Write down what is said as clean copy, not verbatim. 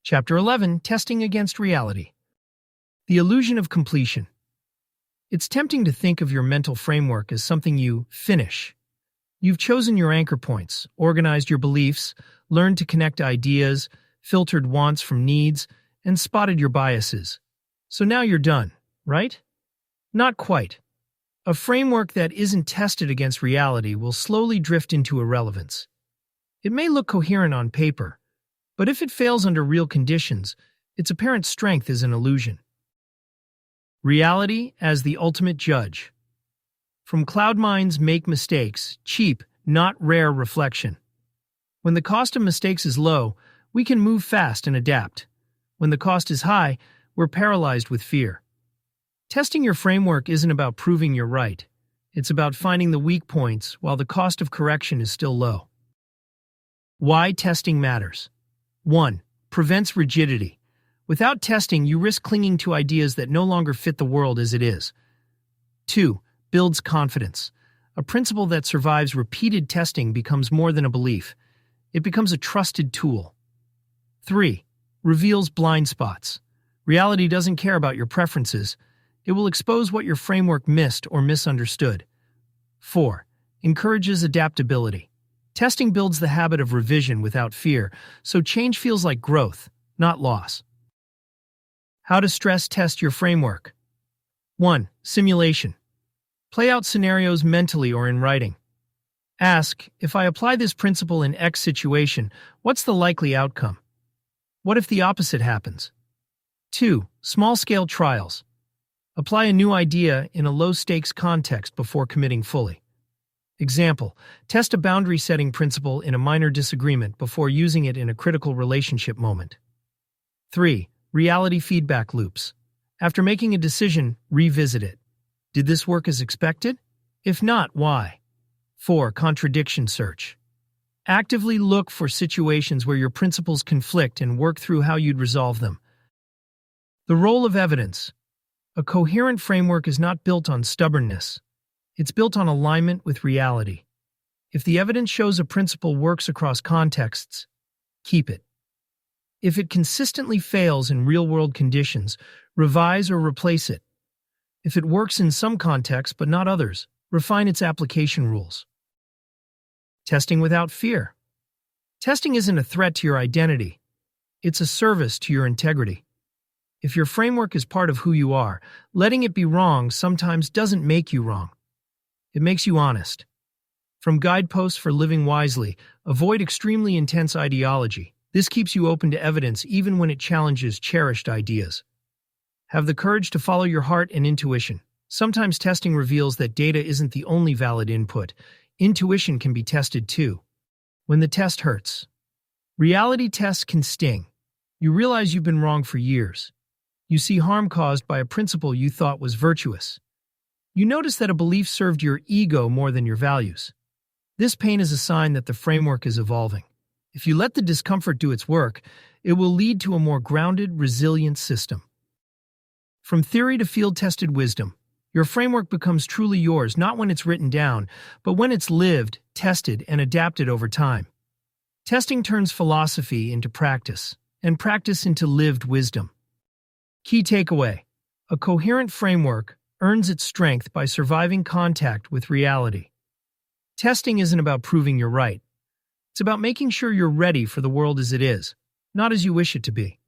Chapter 11, Testing Against Reality. The Illusion of Completion. It's tempting to think of your mental framework as something you finish. You've chosen your anchor points, organized your beliefs, learned to connect ideas, filtered wants from needs, and spotted your biases. So now you're done, right? Not quite. A framework that isn't tested against reality will slowly drift into irrelevance. It may look coherent on paper, but if it fails under real conditions, its apparent strength is an illusion. Reality as the ultimate judge. From CloudMind's Make Mistakes, cheap, not rare reflection. When the cost of mistakes is low, we can move fast and adapt. When the cost is high, we're paralyzed with fear. Testing your framework isn't about proving you're right. It's about finding the weak points while the cost of correction is still low. Why testing matters. 1. Prevents rigidity. Without testing, you risk clinging to ideas that no longer fit the world as it is. 2. Builds confidence. A principle that survives repeated testing becomes more than a belief. It becomes a trusted tool. 3. Reveals blind spots. Reality doesn't care about your preferences. It will expose what your framework missed or misunderstood. 4. Encourages adaptability. Testing builds the habit of revision without fear, so change feels like growth, not loss. How to stress test your framework. 1. Simulation. Play out scenarios mentally or in writing. Ask, if I apply this principle in X situation, what's the likely outcome? What if the opposite happens? 2. Small-scale trials. Apply a new idea in a low-stakes context before committing fully. Example, test a boundary-setting principle in a minor disagreement before using it in a critical relationship moment. 3. Reality feedback loops. After making a decision, revisit it. Did this work as expected? If not, why? 4. Contradiction search. Actively look for situations where your principles conflict and work through how you'd resolve them. The role of evidence. A coherent framework is not built on stubbornness. It's built on alignment with reality. If the evidence shows a principle works across contexts, keep it. If it consistently fails in real-world conditions, revise or replace it. If it works in some contexts but not others, refine its application rules. Testing without fear. Testing isn't a threat to your identity. It's a service to your integrity. If your framework is part of who you are, letting it be wrong sometimes doesn't make you wrong. It makes you honest. From Guideposts for Living Wisely, avoid extremely intense ideology. This keeps you open to evidence even when it challenges cherished ideas. Have the courage to follow your heart and intuition. Sometimes testing reveals that data isn't the only valid input. Intuition can be tested too. When the test hurts. Reality tests can sting. You realize you've been wrong for years. You see harm caused by a principle you thought was virtuous. You notice that a belief served your ego more than your values. This pain is a sign that the framework is evolving. If you let the discomfort do its work, it will lead to a more grounded, resilient system. From theory to field-tested wisdom, your framework becomes truly yours not when it's written down, but when it's lived, tested, and adapted over time. Testing turns philosophy into practice, and practice into lived wisdom. Key takeaway: a coherent framework earns its strength by surviving contact with reality. Testing isn't about proving you're right. It's about making sure you're ready for the world as it is, not as you wish it to be.